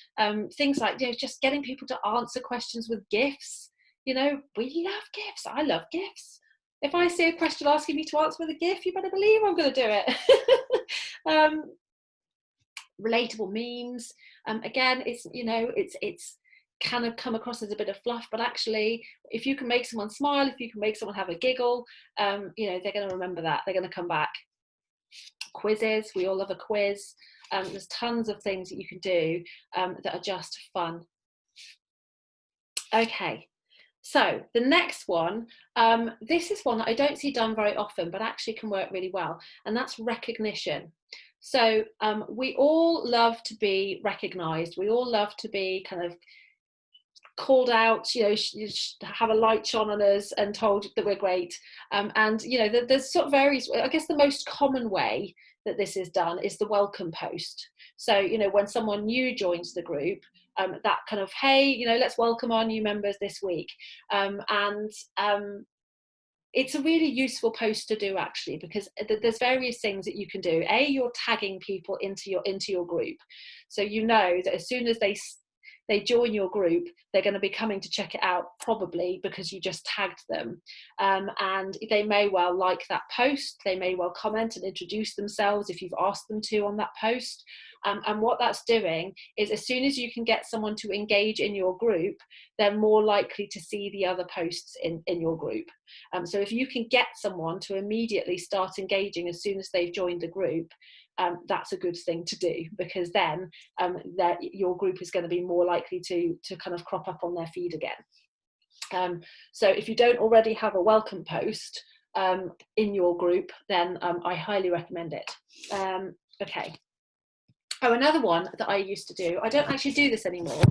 Things like, you know, just getting people to answer questions with GIFs. You know, we love GIFs. I love GIFs. If I see a question asking me to answer with a GIF, you better believe I'm going to do it. Relatable memes. Again, it's, you know, it's kind of come across as a bit of fluff, but actually, if you can make someone smile, if you can make someone have a giggle, you know, they're going to remember that. They're going to come back. Quizzes. We all love a quiz. There's tons of things that you can do that are just fun. Okay. So the next one, this is one that I don't see done very often, but actually can work really well, and that's recognition. So we all love to be recognized. We all love to be kind of called out, you know, have a light shone on us and told that we're great. And, you know, there's sort of varies. I guess the most common way that this is done is the welcome post. So, you know, when someone new joins the group, that kind of, hey, you know, let's welcome our new members this week. it's a really useful post to do, actually, because there's various things that you can do. You're tagging people into your group, so you know that as soon as they join your group, they're going to be coming to check it out, probably because you just tagged them, and they may well like that post. They may well comment and introduce themselves if you've asked them to on that post. And what that's doing is, as soon as you can get someone to engage in your group, they're more likely to see the other posts in your group. So if you can get someone to immediately start engaging as soon as they've joined the group, that's a good thing to do, because then your group is going to be more likely to kind of crop up on their feed again. So if you don't already have a welcome post in your group, then I highly recommend it. Okay. Oh, another one that I used to do, I don't actually do this anymore.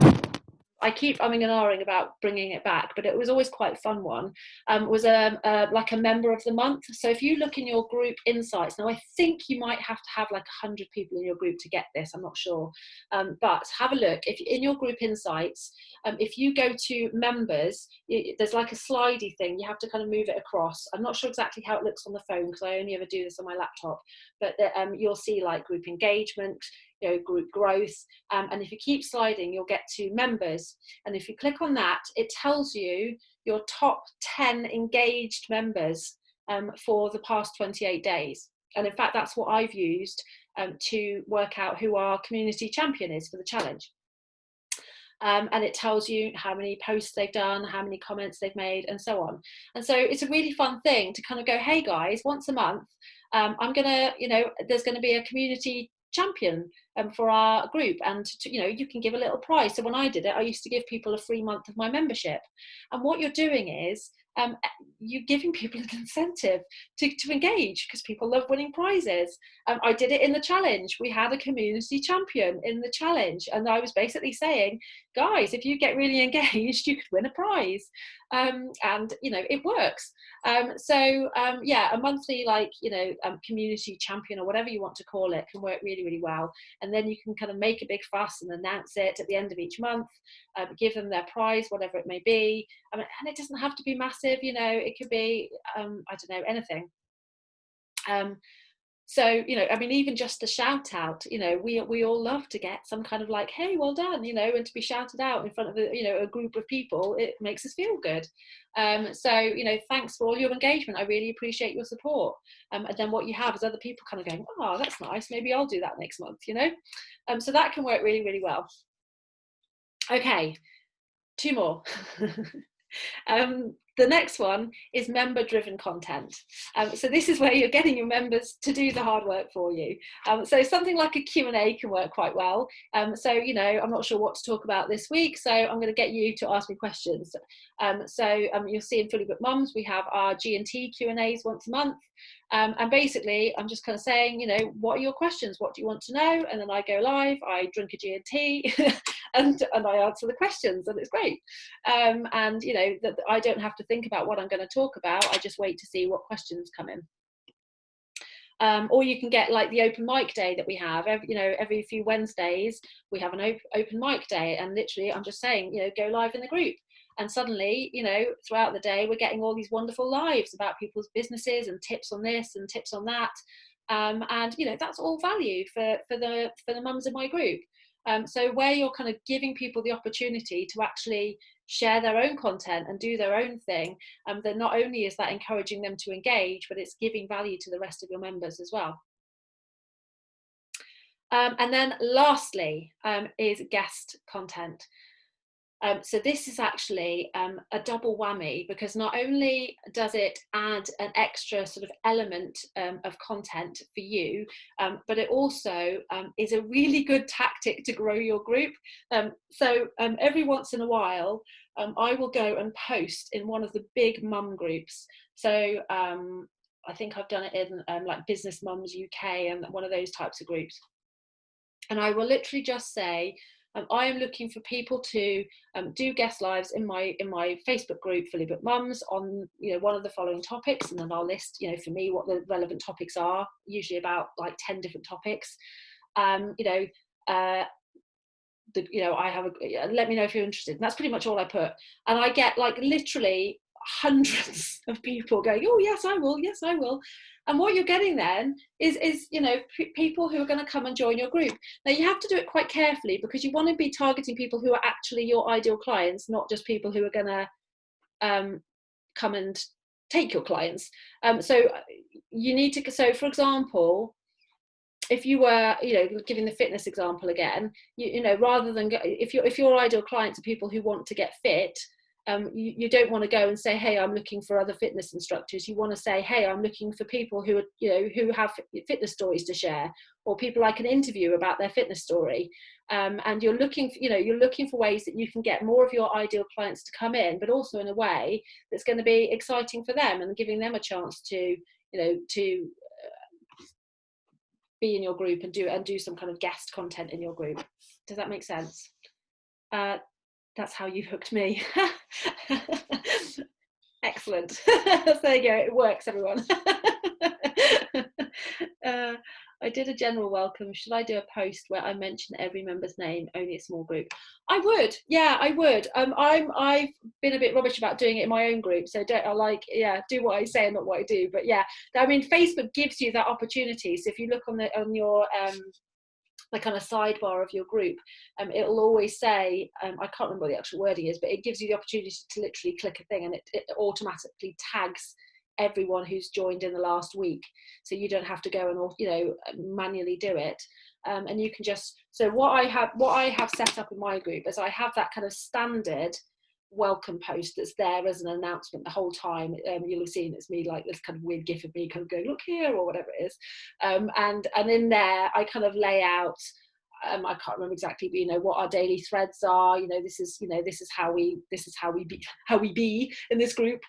I keep umming and ahhing about bringing it back, but it was always quite a fun one, was like a member of the month. So if you look in your group insights, now I think you might have to have like 100 people in your group to get this, I'm not sure, but have a look. If in your group insights, if you go to members, there's like a slidey thing, you have to kind of move it across. I'm not sure exactly how it looks on the phone, because I only ever do this on my laptop, but you'll see like group engagement, group growth, and if you keep sliding, you'll get to members, and if you click on that, it tells you your top 10 engaged members for the past 28 days. And in fact, that's what I've used to work out who our community champion is for the challenge. And it tells you how many posts they've done, how many comments they've made, and so on. And so it's a really fun thing to kind of go, hey guys, once a month, I'm gonna, there's going to be a community champion for our group, and you can give a little prize. So when I did it, I used to give people a free month of my membership, and what you're doing is you're giving people an incentive to engage, because people love winning prizes. I did it in the challenge. We had a community champion in the challenge, and I was basically saying, guys, if you get really engaged, you could win a prize, and it works. Yeah, a monthly community champion, or whatever you want to call it, can work really, really well. And then you can kind of make a big fuss and announce it at the end of each month, give them their prize, whatever it may be. And it doesn't have to be massive, it could be, I don't know, anything. So, even just a shout out, we all love to get some kind of like, hey, well done, and to be shouted out in front of a group of people, it makes us feel good. So, thanks for all your engagement. I really appreciate your support. And then what you have is other people kind of going, oh, that's nice. Maybe I'll do that next month, So that can work really, really well. Okay, 2 more. The next one is member-driven content. So this is where you're getting your members to do the hard work for you. So something like a Q&A can work quite well. So, I'm not sure what to talk about this week, so I'm going to get you to ask me questions. You'll see in Fully Booked Mums, we have our G&T Q&As once a month. And basically, I'm just kind of saying, what are your questions? What do you want to know? And then I go live, I drink a G&T, and I answer the questions, and it's great. And that I don't have to think about what I'm going to talk about. I just wait to see what questions come in. Or you can get like the open mic day that we have every few Wednesdays. We have an open mic day, and literally I'm just saying, go live in the group. And suddenly, throughout the day, we're getting all these wonderful lives about people's businesses and tips on this and tips on that. And that's all value for the mums in my group. So where you're kind of giving people the opportunity to actually share their own content and do their own thing, then not only is that encouraging them to engage, but it's giving value to the rest of your members as well. And then lastly is guest content. So this is actually a double whammy, because not only does it add an extra sort of element of content for you, but it also is a really good tactic to grow your group. So every once in a while, I will go and post in one of the big mum groups. So I think I've done it in like Business Mums UK and one of those types of groups. And I will literally just say, I am looking for people to do guest lives in my Facebook group, Fully Booked Mums, on one of the following topics, and then I'll list for me what the relevant topics are. Usually about like 10 different topics. I have let me know if you're interested. And that's pretty much all I put. And I get like literally hundreds of people going, oh yes I will, yes I will. And what you're getting then is people who are going to come and join your group. Now you have to do it quite carefully, because you want to be targeting people who are actually your ideal clients, not just people who are going to come and take your clients. So you need to, so for example, if you were, giving the fitness example again, rather than if your ideal clients are people who want to get fit, you don't want to go and say, hey, I'm looking for other fitness instructors. You want to say, hey, I'm looking for people who are, who have fitness stories to share, or people I can interview about their fitness story. And you're looking for ways that you can get more of your ideal clients to come in, but also in a way that's going to be exciting for them and giving them a chance to be in your group and do some kind of guest content in your group. Does that make sense? That's how you've hooked me. Excellent. There you go, it works, everyone. I did a general welcome. Should I do a post where I mention every member's name, only a small group? I would, yeah, I would. I've been a bit rubbish about doing it in my own group, so do what I say and not what I do. But yeah, I mean, Facebook gives you that opportunity. So if you look on your the kind of sidebar of your group, it'll always say, I can't remember what the actual wording is, but it gives you the opportunity to literally click a thing, and it automatically tags everyone who's joined in the last week, so you don't have to go and manually do it. And you can just, so what I have set up in my group is I have that kind of standard welcome post that's there as an announcement the whole time. You'll have seen it's me, like this kind of weird gif of me kind of going, look here, or whatever it is, and in there I kind of lay out, I can't remember exactly, but what our daily threads are. This is how we be in this group,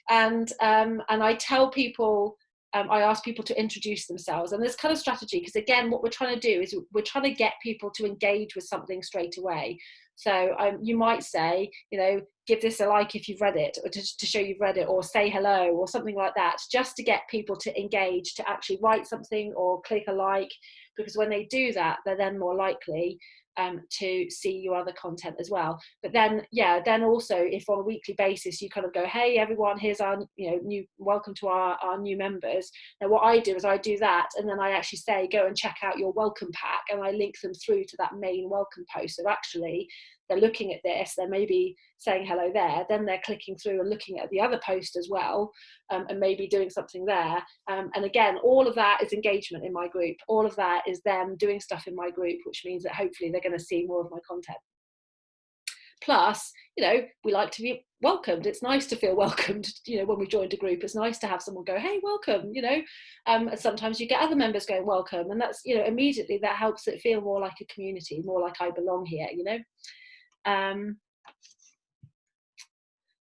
and I tell people, I ask people to introduce themselves, and this kind of strategy, because again, what we're trying to do is we're trying to get people to engage with something straight away. So you might say, give this a like if you've read it, or to show you've read it, or say hello, or something like that, just to get people to engage, to actually write something or click a like, because when they do that, they're then more likely to see your other content as well. But then also, if on a weekly basis you kind of go, hey everyone, here's our new welcome to our new members. Now what I do is I do that, and then I actually say, go and check out your welcome pack, and I link them through to that main welcome post. So actually they're looking at this, they're maybe saying hello there, then they're clicking through and looking at the other post as well, and maybe doing something there. And again, all of that is engagement in my group. All of that is them doing stuff in my group, which means that hopefully they're going to see more of my content. Plus, we like to be welcomed. It's nice to feel welcomed. When we joined a group, it's nice to have someone go, hey, welcome. And sometimes you get other members going, welcome, and that's immediately that helps it feel more like a community, more like I belong here.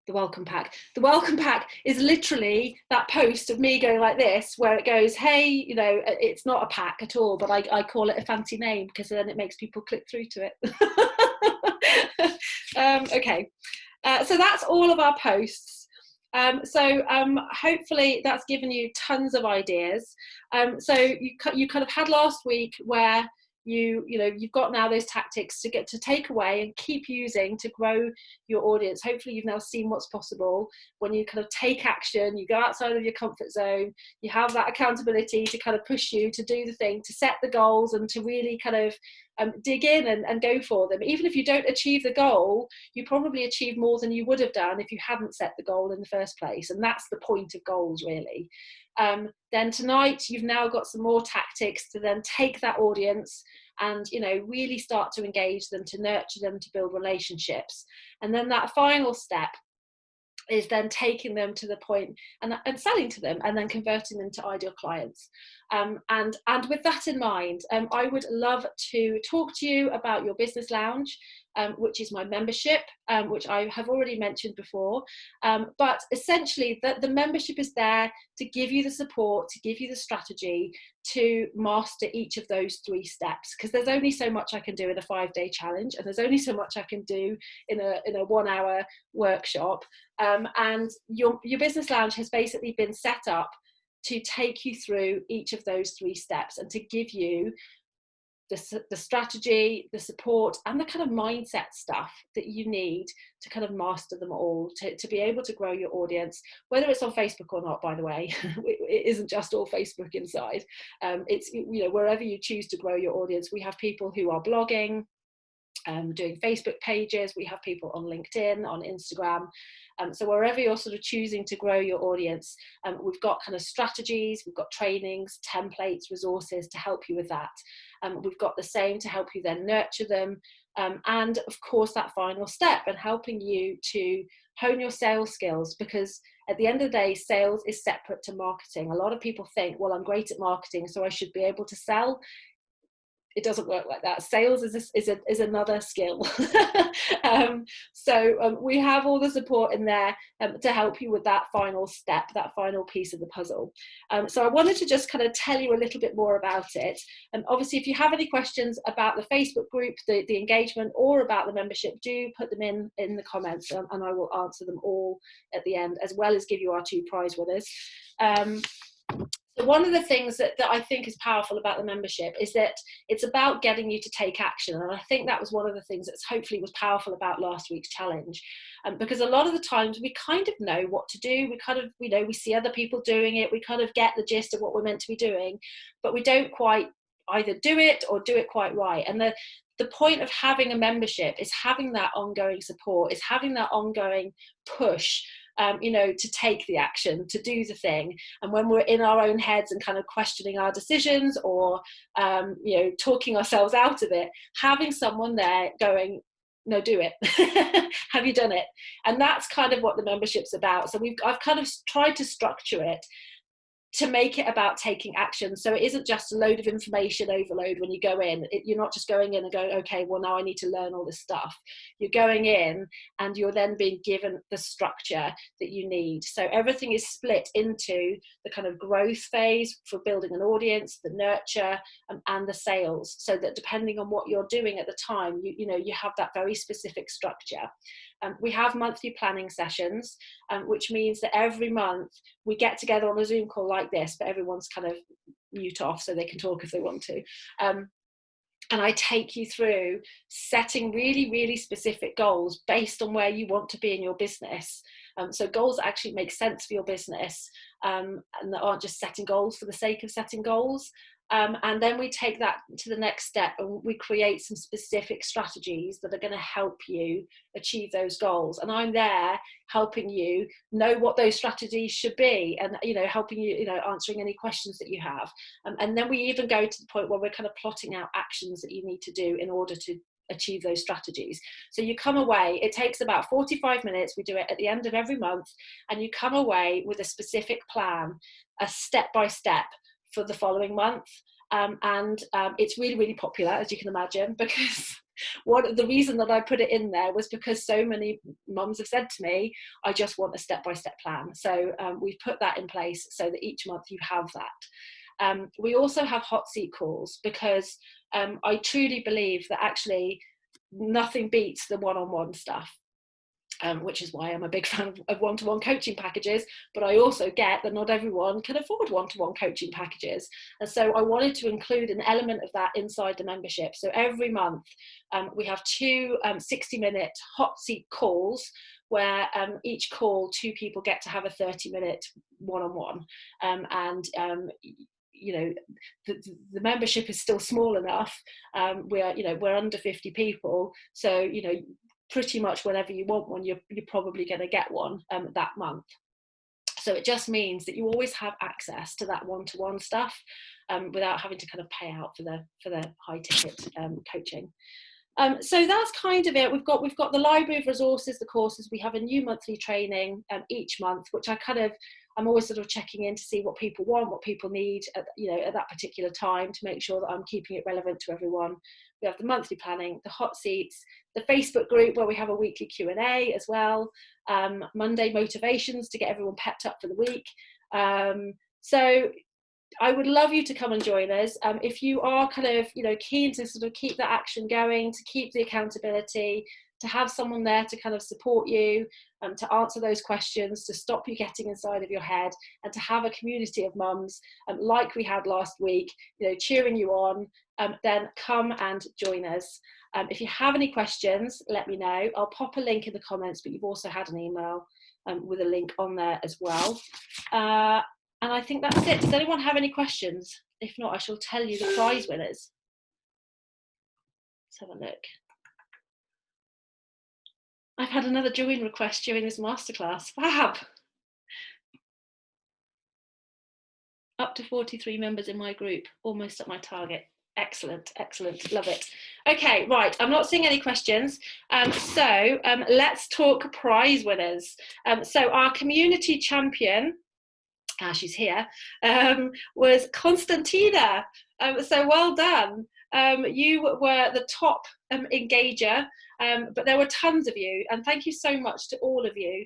The welcome pack. The welcome pack is literally that post of me going like this, where it goes, hey, it's not a pack at all, but I call it a fancy name because then it makes people click through to it. Okay, so that's all of our posts. Hopefully that's given you tons of ideas. So you kind of had last week where you've got now those tactics to get to take away and keep using to grow your audience. Hopefully you've now seen what's possible when you kind of take action, you go outside of your comfort zone, you have that accountability to kind of push you to do the thing, to set the goals, and to really kind of dig in and go for them. Even if you don't achieve the goal, you probably achieve more than you would have done if you hadn't set the goal in the first place. And that's the point of goals, really. Then tonight you've now got some more tactics to then take that audience and really start to engage them, to nurture them, to build relationships. And then that final step is then taking them to the point and selling to them, and then converting them to ideal clients. And with that in mind, I would love to talk to you about your business lounge, which is my membership, which I have already mentioned before. But essentially the membership is there to give you the support, to give you the strategy to master each of those 3 steps, because there's only so much I can do in a 5-day challenge, and there's only so much I can do in a 1-hour workshop. And your business lounge has basically been set up to take you through each of those 3 steps and to give you the strategy, the support, and the kind of mindset stuff that you need to kind of master them all, to be able to grow your audience, whether it's on Facebook or not, by the way. It isn't just all Facebook inside. It's, wherever you choose to grow your audience. We have people who are blogging, doing Facebook pages. We have people on LinkedIn, on Instagram. So wherever you're sort of choosing to grow your audience, we've got kind of strategies, we've got trainings, templates, resources to help you with that. We've got the same to help you then nurture them. And of course, that final step and helping you to hone your sales skills, because at the end of the day, sales is separate to marketing. A lot of people think, well, I'm great at marketing, so I should be able to sell. It doesn't work like that. Sales is another skill. So we have all the support in there to help you with that final step, that final piece of the puzzle. So I wanted to just kind of tell you a little bit more about it. And obviously, if you have any questions about the Facebook group, the engagement, or about the membership, do put them in the comments, and I will answer them all at the end, as well as give you our 2 prize winners. So one of the things that I think is powerful about the membership is that it's about getting you to take action. And I think that was one of the things that hopefully was powerful about last week's challenge. Because a lot of the times we kind of know what to do. We kind of, we see other people doing it. We kind of get the gist of what we're meant to be doing, but we don't quite either do it or do it quite right. And the point of having a membership is having that ongoing support, is having that ongoing push, to take the action, to do the thing. And when we're in our own heads and kind of questioning our decisions, or, talking ourselves out of it, having someone there going, no, do it. Have you done it? And that's kind of what the membership's about. So I've kind of tried to structure it to make it about taking action. So it isn't just a load of information overload when you go in. You're not just going in and going, okay, well, now I need to learn all this stuff. You're going in and you're then being given the structure that you need. So everything is split into the kind of growth phase for building an audience, the nurture, and the sales. So that depending on what you're doing at the time, you have that very specific structure. We have monthly planning sessions, which means that every month we get together on a Zoom call like this, but everyone's kind of mute off so they can talk if they want to. And I take you through setting really, really specific goals based on where you want to be in your business. So goals that actually make sense for your business, and that aren't just setting goals for the sake of setting goals. And then we take that to the next step and we create some specific strategies that are going to help you achieve those goals. And I'm there helping you know what those strategies should be, and helping you, answering any questions that you have. And then we even go to the point where we're kind of plotting out actions that you need to do in order to achieve those strategies. So you come away, it takes about 45 minutes. We do it at the end of every month, and you come away with a specific plan, a step-by-step for the following month. It's really, really popular, as you can imagine, because the reason that I put it in there was because so many mums have said to me, I just want a step-by-step plan. So we've put that in place so that each month you have that. We also have hot seat calls, because I truly believe that actually nothing beats the one-on-one stuff. Which is why I'm a big fan of one-to-one coaching packages, but I also get that not everyone can afford one-to-one coaching packages. And so I wanted to include an element of that inside the membership. So every month we have 2 60-minute hot seat calls, where each call 2 people get to have a 30-minute one-on-one. The membership is still small enough. We're under 50 people. So, pretty much whenever you want one, you're probably going to get one that month. So it just means that you always have access to that one-to-one stuff without having to kind of pay out for the high ticket coaching. So that's kind of it. We've got the library of resources, the courses. We have a new monthly training each month, which I'm always sort of checking in to see what people want, what people need at that particular time, to make sure that I'm keeping it relevant to everyone. We have the monthly planning, the hot seats, the Facebook group where we have a weekly Q&A as well, Monday motivations to get everyone pepped up for the week. So I would love you to come and join us. If you are kind of, keen to sort of keep that action going, to keep the accountability, to have someone there to kind of support you, to answer those questions, to stop you getting inside of your head, and to have a community of mums like we had last week, cheering you on, then come and join us. If you have any questions, let me know. I'll pop a link in the comments, but you've also had an email with a link on there as well. And I think that's it. Does anyone have any questions? If not, I shall tell you the prize winners. Let's have a look. I've had another join request during this masterclass. Fab! Up to 43 members in my group, almost at my target. Excellent, excellent, love it. Okay, right, I'm not seeing any questions. So let's talk prize winners. So our community champion, she's here, was Constantina. So well done. You were the top engager, but there were tons of you, and thank you so much to all of you,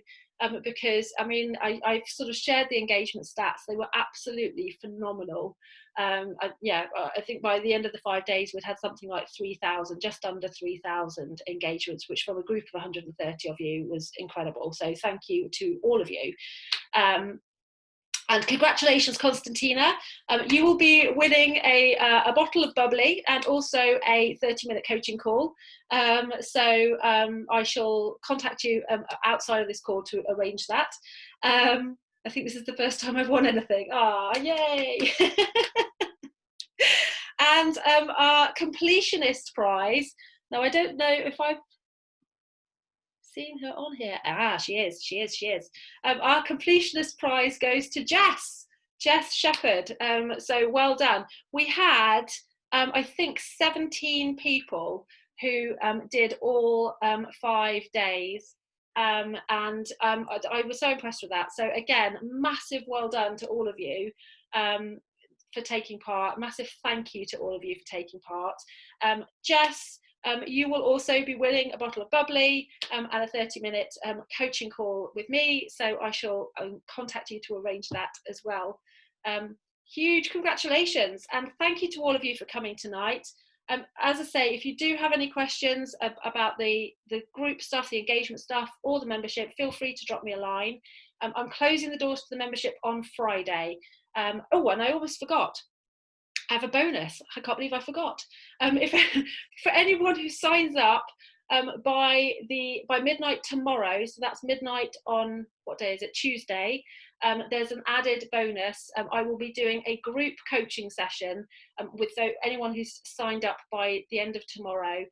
because I mean I've sort of shared the engagement stats. They were absolutely phenomenal. I think by the end of the 5 days we'd had something like 3,000, just under 3,000 engagements, which from a group of 130 of you was incredible. So thank you to all of you. And congratulations, Constantina. You will be winning a bottle of bubbly and also a 30-minute coaching call. So I shall contact you outside of this call to arrange that. I think this is the first time I've won anything. Ah, yay! And our completionist prize. Now, I don't know if I've seen her on here. She is. Our completionist prize goes to Jess Shepherd. So well done. We had I think 17 people who did all 5 days, and I was so impressed with that. So again, massive well done to all of you for taking part. Massive thank you to all of you for taking part. Jess, you will also be winning a bottle of bubbly and a 30-minute coaching call with me. So I shall contact you to arrange that as well. Huge congratulations, and thank you to all of you for coming tonight. As I say, if you do have any questions about the group stuff, the engagement stuff, or the membership, feel free to drop me a line. I'm closing the doors to the membership on Friday. Oh, and I almost forgot. I have a bonus. I can't believe I forgot. For anyone who signs up by midnight tomorrow, so that's midnight on, what day is it? Tuesday. There's an added bonus. I will be doing a group coaching session with anyone who's signed up by the end of tomorrow,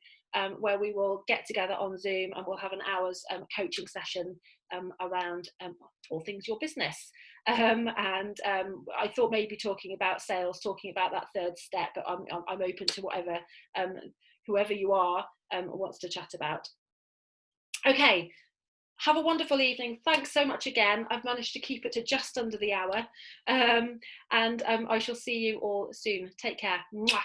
where we will get together on Zoom and we'll have an hour's coaching session around all things your business. And I thought maybe talking about sales, talking about that third step, but I'm open to whatever whoever you are wants to chat about. Okay, have a wonderful evening. Thanks so much again. I've managed to keep it to just under the hour, and I shall see you all soon. Take care. Mwah.